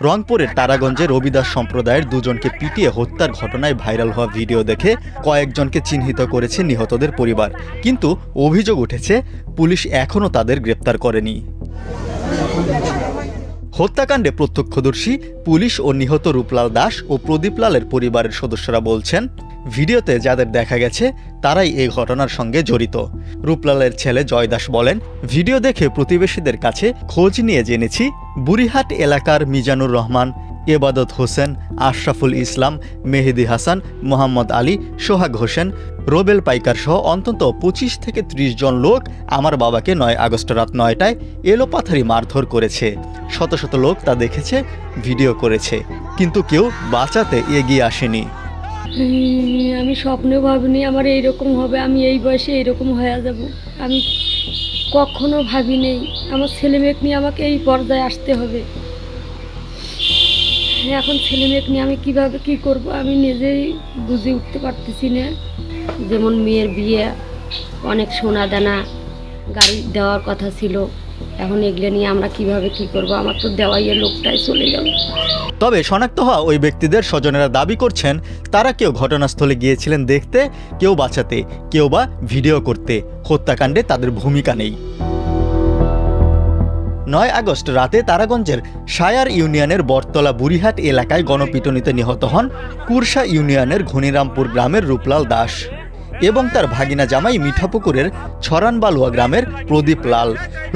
রংপুরের তারাগঞ্জে রবিদাস সম্প্রদায়ের দুজনকে পিটিয়ে হত্যার ঘটনায় ভাইরাল হওয়া ভিডিও দেখে কয়েকজনকে চিহ্নিত করেছে নিহতদের পরিবার, কিন্তু অভিযোগ উঠেছে পুলিশ এখনও তাদের গ্রেপ্তার করেনি। হত্যাকাণ্ডে প্রত্যক্ষদর্শী পুলিশ ও নিহত রূপলাল দাস ও প্রদীপ লালের পরিবারের সদস্যরা বলছেন, ভিডিওতে যাদের দেখা গেছে তারাই এই ঘটনার সঙ্গে জড়িত। রূপলালের ছেলে জয় দাস বলেন, ভিডিও দেখে প্রতিবেশীদের কাছে খোঁজ নিয়ে জেনেছি বুড়িহাট এলাকার মিজানুর রহমান, এবাদত হোসেন, আশরাফুল ইসলাম, মেহেদি হাসান, মোহাম্মদ আলী, সোহাগ হোসেন, রোবেল পাইকার সহ অন্তত 25 থেকে 30 জন লোক আমার বাবাকে 9 আগস্ট রাত 9টায় এলোপাথারি মারধর করেছে। শত শত লোক তা দেখেছে, ভিডিও করেছে, কিন্তু কেউ বাঁচাতে এগিয়ে আসেনি। আমি স্বপ্নেও ভাবিনি আমার এইরকম হবে, আমি এই বয়সে এইরকম হয়ে যাব। আমি কখনো ভাবি নেই আমার ছেলে মেয়েকে নিয়ে আমাকে এই পর্যায়ে আসতে হবে। এখন ছেলে মেয়েকে নিয়ে আমি কীভাবে কী করব আমি নিজেই বুঝে উঠতে পারতেছি না। যেমন মেয়ের বিয়ে, অনেক সোনা দানা গাড়ি দেওয়ার কথা ছিল, এখন এগুলো নিয়ে আমরা কিভাবে কি করব, আমার তো দেওয়াই লোকটাই চলে গেল। তবে শনাক্ত হওয়া ওই ব্যক্তিদের স্বজনেরা দাবি করছেন তারা কেউ ঘটনাস্থলে গিয়েছিলেন দেখতে, কেউ বাঁচাতে, কেউ বা ভিডিও করতে। হত্যাকাণ্ডে তাদের ভূমিকা নেই। 9 আগস্ট রাতে তারাগঞ্জের সায়ার ইউনিয়নের বটতলা বুড়িহাট এলাকায় গণপিটুনিতে নিহত হন কুরসা ইউনিয়নের ঘনিরামপুর গ্রামের রূপলাল দাস এবং তার ভাগিনা জামাই মিঠাপুকুরের ছড়ানবালুয়া গ্রামের প্রদীপ লাল।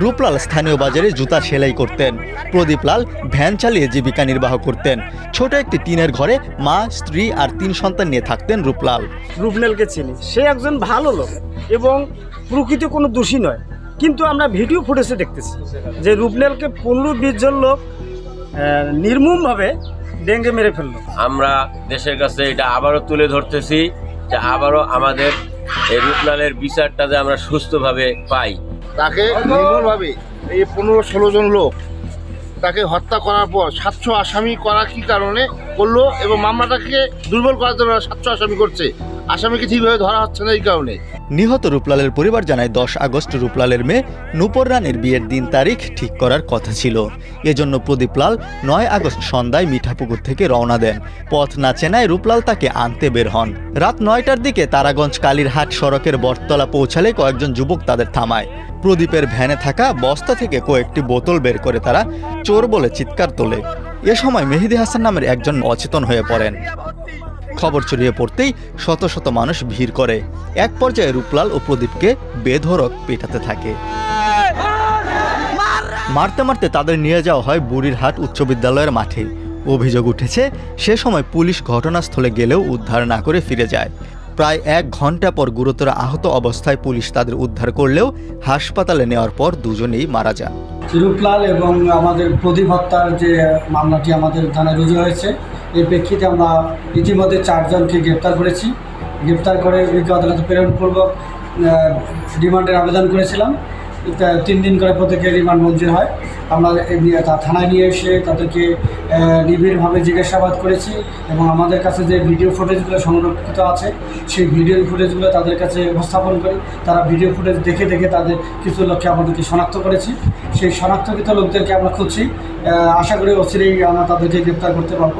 রূপলাল স্থানীয় বাজারে জুতা সেলাই করতেন। প্রদীপ লাল ভ্যান চালিয়ে জীবিকা নির্বাহ করতেন। ছোট একটি টিনের ঘরে মা, স্ত্রী আর 3 সন্তান নিয়ে থাকতেন রূপলাল। রূপলালকে চিনি, সে একজন ভালো লোক এবং প্রকৃত কোনো দোষী নয়, কিন্তু আমরা ভিডিও ফুটেজে দেখতেছি যে রূপলালকে 15-20 জন লোক নির্মমভাবে ডেঙ্গে মেরে ফেলল। আমরা দেশের কাছে এটা আবারও তুলে ধরতেছি যে আবারও আমাদের এই রূপলালের বিচারটা যে আমরা সুস্থভাবে পাই। তাকে নির্মমভাবে এই 15-16 জন লোক তাকে হত্যা করার পর 700 আসামি করা কি কারণে করলো এবং মামলাটাকে দুর্বল করার জন্য 700 আসামি করছে, আসামিকে ঠিকভাবে ধরা হচ্ছে না এই কারণে। নিহত রূপলালের পরিবার জানায় 10 আগস্ট রূপলালের মেয়ে নূপুর রানীর বিয়ের দিন তারিখ ঠিক করার কথা ছিল। এজন্য প্রদীপ লাল 9 আগস্ট সন্ধ্যায় মিঠাপুকুর থেকে রওনা দেন। পথ না চেনায় রূপলাল তাকে আনতে বের হন। রাত 9টার দিকে তারাগঞ্জ কালীরহাট সড়কের বটতলা পৌঁছালে কয়েকজন যুবক তাদের থামায়। প্রদীপের ভ্যানে থাকা বস্তা থেকে কয়েকটি বোতল বের করে তারা চোর বলে চিৎকার তোলে। এ সময় মেহেদি হাসান নামের একজন অচেতন হয়ে পড়েন। খবর ছড়িয়ে পড়তেই শত শত মানুষ ভিড় করে। এক পর্যায়ে রূপলাল ও প্রদীপকে বেধড়ক পেটাতে থাকে। মারতে মারতে তাদের নিয়ে যাওয়া হয় বুড়িরহাট উচ্চ বিদ্যালয়ের মাঠে। অভিযোগ উঠেছে সে সময় পুলিশ ঘটনাস্থলে গেলেও উদ্ধার না করে ফিরে যায়। প্রায় 1 ঘন্টা পর গুরুতর আহত অবস্থায় পুলিশ তাদের উদ্ধার করলেও হাসপাতালে নেওয়ার পর দুজনেই মারা যান। রূপলাল এবং আমাদের প্রদীপ হত্যার যে মামলাটি আমাদের থানায় রুজু হয়েছে, এর প্রেক্ষিতে আমরা ইতিমধ্যে 4 জনকে গ্রেপ্তার করেছি। গ্রেপ্তার করে বিজ্ঞ আদালতে প্রেরণপূর্বক রিমান্ডের আবেদন করেছিলাম। 3 দিন করে প্রত্যেকের রিমান্ড মঞ্জুর হয়। আমরা থানায় নিয়ে এসে তাদেরকে নিবিড়ভাবে জিজ্ঞাসাবাদ করেছি এবং আমাদের কাছে যে ভিডিও ফুটেজগুলো সংরক্ষিত আছে সেই ভিডিও ফুটেজগুলো তাদের কাছে উপস্থাপন করি। তারা ভিডিও ফুটেজ দেখে দেখে তাদের কিছু লোককে আমাদেরকে শনাক্ত করেছি। সেই শনাক্তকৃত লোকদেরকে আমরা খুঁজছি, আশা করি অচিরেই আমরা তাদেরকে গ্রেপ্তার করতে পারবো।